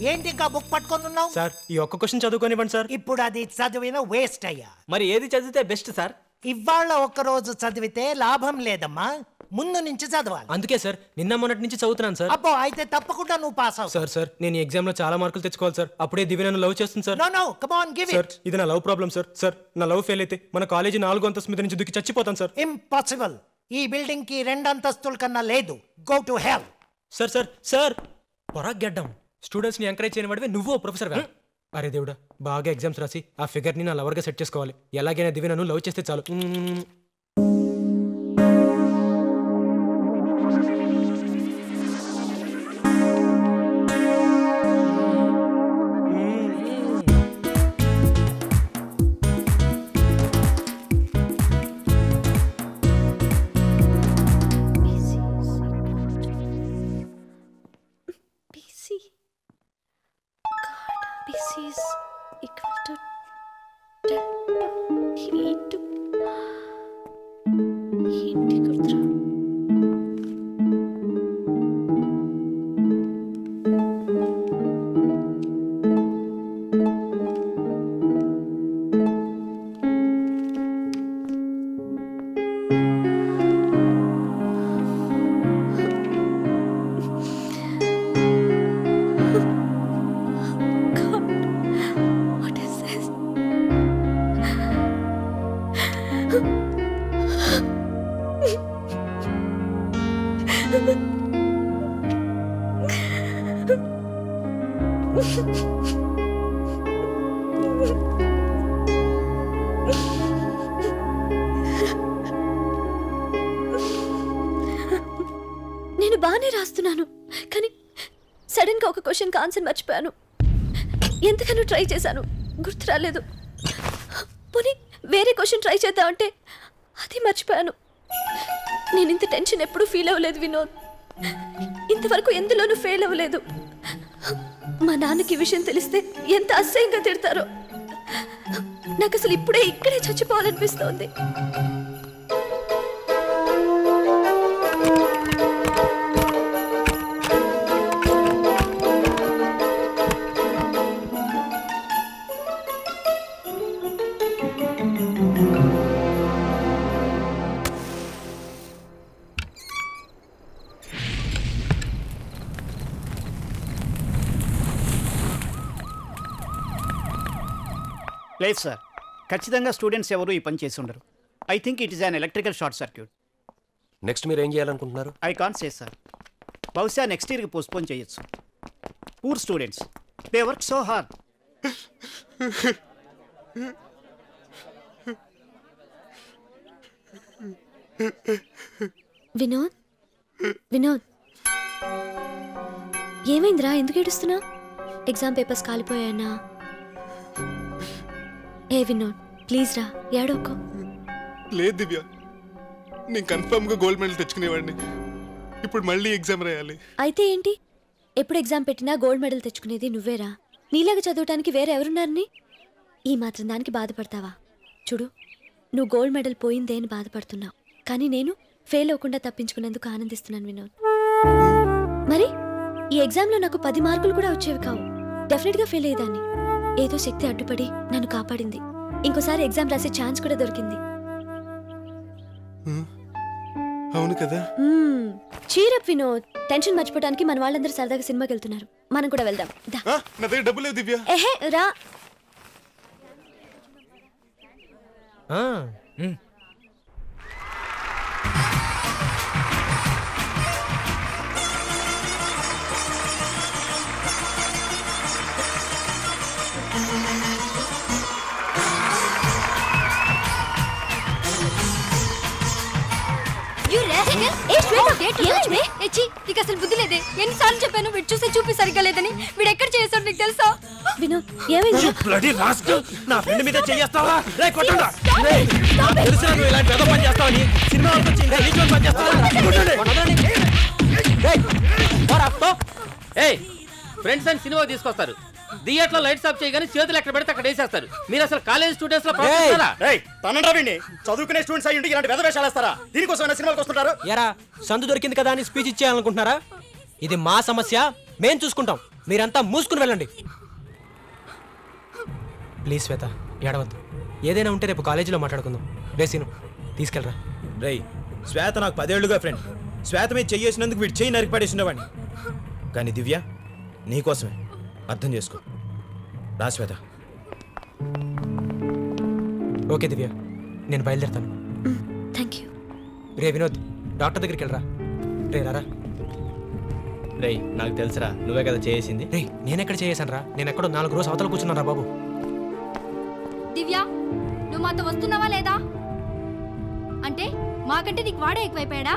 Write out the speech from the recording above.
ఏంటి ఇంకా బుక్ పట్టుకొని ఉన్నావు? సార్ ఈ ఒక్క క్వశ్చన్ చదువుకోనివ్వండి సార్. ఇప్పుడు అది చదివిన వేస్ట్ అయ్యా. మరి ఏది చదివితే బెస్ట్ సార్? ఇవాళ ఒక్క రోజు చదివితే లాభం లేదమ్మా, ముందు నుంచి చదవాలి. అందుకే సార్ నిన్న మొన్నటి నుంచి చదువుతున్నాను సార్. అబ్బో అయితే తప్పకుండా నువ్వు పాస్ అవు. సార్ నేను ఈ ఎగ్జామ్ లో చాలా మార్కులు తెచ్చుకోవాలి సార్. అప్పుడే దివ్య నన్ను లవ్ చేస్తుంది sir. No come on give it. ఇది నా లవ్ ప్రాబ్లం సార్. నా లవ్ ఫెయిల్ అయితే మన కాలేజీ 4వ అంతస్తు మీద నుంచి దుక్కి చచ్చిపోతాను సార్. ఇంపాసిబుల్. ఈ బిల్డింగ్ కి 2 అంతస్తుల కన్నా లేదు. Go to hell. సార్ పొరగడ్డం స్టూడెంట్స్ ని ఎంకరేజ్ చేయని వాడివే నువ్వు ప్రొఫెసర్ గా. అరే దేవుడా, బాగా ఎగ్జామ్స్ రాసి ఆ ఫిగర్ ని నా లవర్ గా సెట్ చేసుకోవాలి. ఎలాగైనా దివ్య నన్ను లవ్ చేస్తే చాలు. నేను బాగానే రాస్తున్నాను, కానీ సడన్ గా ఒక క్వశ్చన్ ఆన్సర్ మర్చిపోయాను. ఎంతగానో ట్రై చేశాను, గుర్తు రాలేదు. పోనీ వేరే క్వశ్చన్ ట్రై చేద్దామంటే అది మర్చిపోయాను. నేను ఇంత టెన్షన్ ఎప్పుడూ ఫీల్ అవ్వలేదు వినోద్. ఇంతవరకు ఎందులోనూ ఫెయిల్ అవ్వలేదు. మా నాన్నకి ఈ విషయం తెలిస్తే ఎంత అసహ్యంగా తిడతారో. నాకు అసలు ఇక్కడే చచ్చిపోవాలనిపిస్తోంది. లేదు సార్, ఖచ్చితంగా స్టూడెంట్స్ ఎవరు ఈ పని చేసి ఉండరు. I think it is an electrical short circuit. Next మీరు ఏం చేయాలనుకుంటున్నారు? I can't say sir. బహుశా నెక్స్ట్ ఇయర్కి పోస్ట్పోన్ చేయొచ్చు. Poor students, they work so hard. Vinod ఏమైందిరా, ఎందుకు ఏడుస్తున్నావు? ఎగ్జామ్ పేపర్స్ కాలిపోయానా? ఏ వినోద్ ప్లీజ్ రా, ఏడోకో. లేదు దివ్య, నేను కన్ఫర్మ్గా గోల్డ్ మెడల్ తెచ్చుకునేవాడిని. ఇప్పుడు మళ్ళీ ఎగ్జామ్ రాయాలి. అయితే ఏంటి, ఎప్పుడు ఎగ్జామ్ పెట్టినా గోల్డ్ మెడల్ తెచ్చుకునేది నువ్వేరా? నీలాగా చదవటానికి వేరే ఎవరున్నారని ఈ మాత్రం దానికి బాధపడతావా? చూడు, నువ్వు గోల్డ్ మెడల్ పోయిందే అని బాధపడుతున్నావు, కానీ నేను ఫెయిల్ అవ్వకుండా తప్పించుకునేందుకు ఆనందిస్తున్నాను వినోద్. మరి ఈ ఎగ్జామ్లో నాకు 10 మార్కులు కూడా వచ్చేవి కావు. డెఫినెట్గా ఫెయిల్ అయ్యేదాన్ని. ఏదో శక్తి అడ్డుపడి నన్ను కాపాడింది. ఇంకోసారి ఎగ్జామ్ రాసే ఛాన్స్ కూడా దొరికింది. అవును కదా. చీరప్ వినోద్, టెన్షన్ మర్చిపోవడానికి మన వాళ్ళందరూ సరదాగా సినిమాకి వెళ్తున్నారు, మనం కూడా వెళ్దాం. నా దగ్గర డబ్బులు లేవు దివ్య. ఏహే రా. నీకు అసలు బుద్ధి లేదే? ఎన్నిసార్లు చెప్పాను వీడు చూసే చూపి సరిగ్గా లేదని. వీడు ఎక్కడ చేసాడు నీకు తెలుసా? విను, ఏమైంది? బ్లడీ రాస్కల్, నా ఫ్రెండ్ మీద చేస్తావా? రేయ్ కొట్టండి. రేయ్ తెలుసా నువ్వు ఇలాంటి ఏదో పని చేస్తావని? సినిమా వాళ్ళకి వచ్చి నీకు పని చేస్తావా? కొట్టండి. రేయ్ పోరాప్తో. ఏయ్ ఫ్రెండ్స్ అని సినిమా తీసుకొస్తారు, థియేటర్లో లైట్స్ ఆఫ్ చేయగానే చేతులు ఎక్కడ పెడితే అక్కడ వేసేస్తారు. మీరు అసలు కాలేజ్ స్టూడెంట్స్ లో చదువుకునే స్టూడెంట్స్ అయ్యి ఇలాంటి వెధ వేషాలు వేస్తారా? దీనికోసం సినిమాకి వస్తుంటారు. ఎరా సందు దొరికింది కదా అని స్పీచ్ ఇచ్చేయాలనుకుంటున్నారా? ఇది మా సమస్య, మేం చూసుకుంటాం. మీరంతా మూసుకుని వెళ్ళండి. ప్లీజ్ శ్వేత, ఏడవద్దు. ఏదైనా ఉంటే రేపు కాలేజీలో మాట్లాడుకుందాం. రేసీను తీసుకెళ్ళరా. రేయ్, శ్వేత నాకు 10 ఏళ్లుగా ఫ్రెండ్. శ్వేత మీద చెయ్యేసినందుకు వీడు చెయ్యి నరికి పడేసినవాడిని. కానీ దివ్య నీకోసమే, అర్థం చేసుకో. రా శ్వేత. ఓకే దివ్య, నేను బయలుదేరుతాను. Thank you. Ray Vinod, doctor దగ్గరికి వెళ్ళరా. రే రారా. రేయ్, నాకు తెలుసురా, నువ్వే కదా చేసింది. రే నేనెక్కడ చేసాను రా? నేను ఎక్కడో 4 రోజు అవతల కూర్చున్నాను రా బాబు. దివ్య, నువ్వు మాతో వస్తున్నావా లేదా? అంటే మాకంటే నీకు వాడే ఎక్కువైపోయాడా?